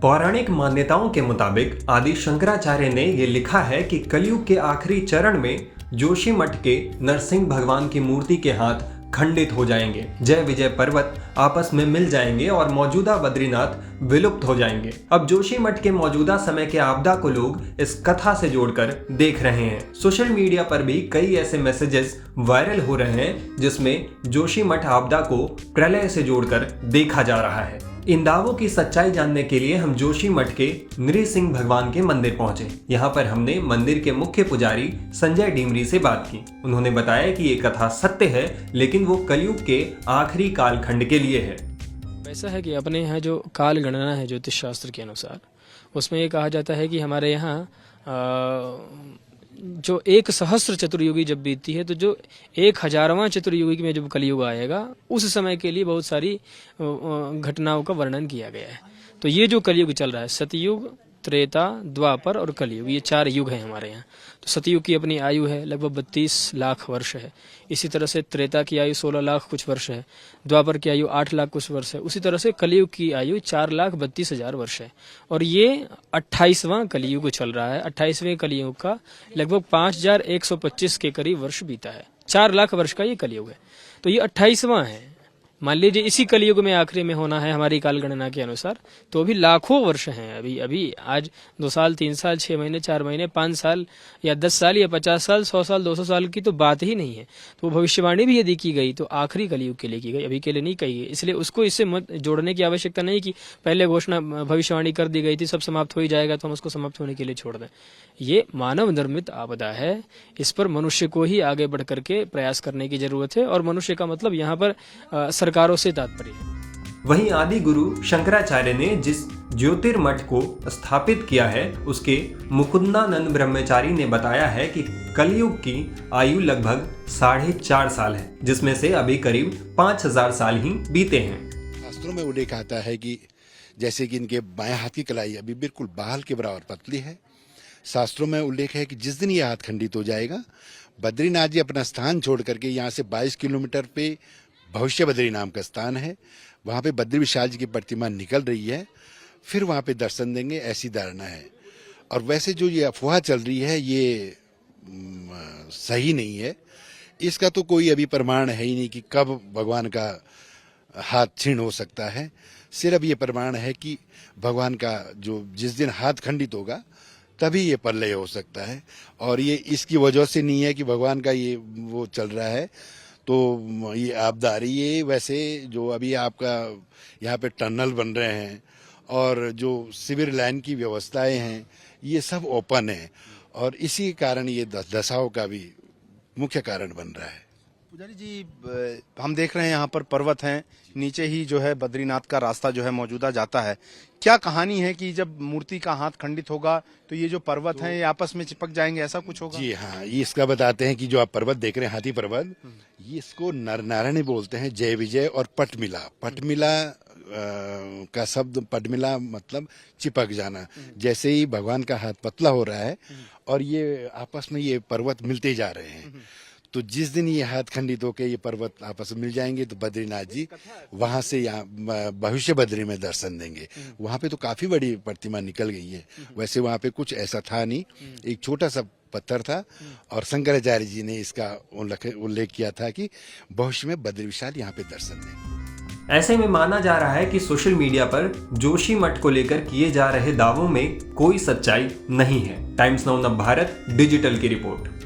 पौराणिक मान्यताओं के मुताबिक आदि शंकराचार्य ने ये लिखा है कि कलयुग के आखिरी चरण में जोशीमठ के नरसिंह भगवान की मूर्ति के हाथ खंडित हो जाएंगे, जय विजय पर्वत आपस में मिल जाएंगे और मौजूदा बद्रीनाथ विलुप्त हो जाएंगे। अब जोशीमठ के मौजूदा समय के आपदा को लोग इस कथा से जोड़कर देख रहे हैं। सोशल मीडिया पर भी कई ऐसे मैसेजेस वायरल हो रहे हैं जिसमें जोशीमठ आपदा को प्रलय से जोड़कर देखा जा रहा है। इन दावों की सच्चाई जानने के लिए हम जोशीमठ के नृसिंह भगवान के मंदिर पहुंचे। यहाँ पर हमने मंदिर के मुख्य पुजारी संजय डीमरी से बात की। उन्होंने बताया कि ये कथा सत्य है, लेकिन वो कलयुग के आखिरी कालखंड के लिए है। ऐसा है कि अपने यहाँ जो काल गणना है ज्योतिष शास्त्र के अनुसार, उसमें ये कहा जाता है कि हमारे यहाँ जो 1 सहस्त्र चतुर्युगी जब बीतती है, तो जो 1000वां चतुर्युगी में जब कलयुग आएगा, उस समय के लिए बहुत सारी घटनाओं का वर्णन किया गया है। तो ये जो कलयुग चल रहा है, सतयुग, त्रेता, द्वापर और कलयुग, ये 4 युग हैं हमारे यहाँ। तो सतयुग की अपनी आयु है लगभग 32 लाख वर्ष है। इसी तरह से त्रेता की आयु 16 लाख कुछ वर्ष है। द्वापर की आयु 8 लाख कुछ वर्ष है। उसी तरह से कलयुग की आयु 4,32,000 वर्ष है। और ये 28वां कलयुग चल रहा है। 28वें कलयुग का लगभग 5,125 के करीब वर्ष बीता है। 4 लाख वर्ष का ये कलयुग है। तो ये 28वां है। मान लीजिए इसी कलयुग में आखिरी में होना है हमारी काल गणना के अनुसार, तो अभी लाखों वर्ष हैं। अभी आज 2 साल, 3 साल, 6 महीने, 4 महीने, 5 साल या 10 साल या 50 साल, 100 साल, 200 साल की तो बात ही नहीं है। तो वो भविष्यवाणी भी यदि की गई तो आखिरी कलयुग के लिए की गई, अभी के लिए नहीं कही गई। इसलिए उसको इससे मत जोड़ने की आवश्यकता नहीं कि पहले घोषणा भविष्यवाणी कर दी गई थी, सब समाप्त हो ही जाएगा तो हम उसको समाप्त होने के लिए छोड़ दें। ये मानव निर्मित आपदा है। इस पर मनुष्य को ही आगे बढ़ करके प्रयास करने की जरूरत है। और मनुष्य का मतलब यहाँ पर सरकारों से तात्पर्य है। वहीं आदि गुरु शंकराचार्य ने जिस ज्योतिर्मठ को स्थापित किया है, उसके मुकुंदानंद ब्रह्मचारी ने बताया है कि कलयुग की आयु लगभग 4.5 साल है, जिसमें से अभी करीब 5000 साल ही बीते हैं। शास्त्रों में उल्लेख आता है कि जैसे कि इनके बाएं हाथ की कलाई अभी बिल्कुल बाल के बराबर पतली है। शास्त्रों में उल्लेख है कि जिस दिन ये हाथ खंडित हो जाएगा, बद्रीनाथ जी अपना स्थान छोड़ करके यहाँ से 22 किलोमीटर पे भविष्य बद्री नाम का स्थान है, वहाँ पे बद्री विशाल जी की प्रतिमा निकल रही है, फिर वहाँ पे दर्शन देंगे, ऐसी धारणा है। और वैसे जो ये अफवाह चल रही है ये सही नहीं है। इसका तो कोई अभी प्रमाण है ही नहीं कि कब भगवान का हाथ छीन हो सकता है। सिर्फ ये प्रमाण है कि भगवान का जो जिस दिन हाथ खंडित होगा तभी ये प्रलय हो सकता है। और ये इसकी वजह से नहीं है कि भगवान का ये वो चल रहा है तो ये आपदा आ रही है। वैसे जो अभी आपका यहाँ पे टनल बन रहे हैं और जो सिविल लाइन की व्यवस्थाएं हैं, ये सब ओपन है और इसी कारण ये दशाओं का भी मुख्य कारण बन रहा है। पुजारी जी, हम देख रहे हैं यहाँ पर पर्वत हैं, नीचे ही जो है बद्रीनाथ का रास्ता जो है मौजूदा जाता है। क्या कहानी है कि जब मूर्ति का हाथ खंडित होगा तो ये जो पर्वत हैं ये आपस में चिपक जाएंगे, ऐसा कुछ होगा? जी हाँ, ये इसका बताते हैं कि जो आप पर्वत देख रहे हैं, हाथी पर्वत, ये इसको नरनारायणी बोलते हैं, जय विजय और पटमिला। पटमिला का शब्द पटमिला मतलब चिपक जाना। जैसे ही भगवान का हाथ पतला हो रहा है और ये आपस में ये पर्वत मिलते जा रहे हैं, तो जिस दिन ये हाथ खंडित होकर ये पर्वत आपस में मिल जाएंगे तो बद्रीनाथ जी वहां से यहाँ भविष्य बद्री में दर्शन देंगे। वहां पे तो काफी बड़ी प्रतिमा निकल गई है। वैसे वहां पे कुछ ऐसा था नहीं, एक छोटा सा पत्थर था और शंकराचार्य जी ने इसका उल्लेख किया था कि भविष्य में बद्री विशाल यहाँ पे दर्शन देंगे। ऐसे में माना जा रहा है कि सोशल मीडिया पर जोशीमठ को लेकर किए जा रहे दावों में कोई सच्चाई नहीं है। टाइम्स नाउ भारत डिजिटल की रिपोर्ट।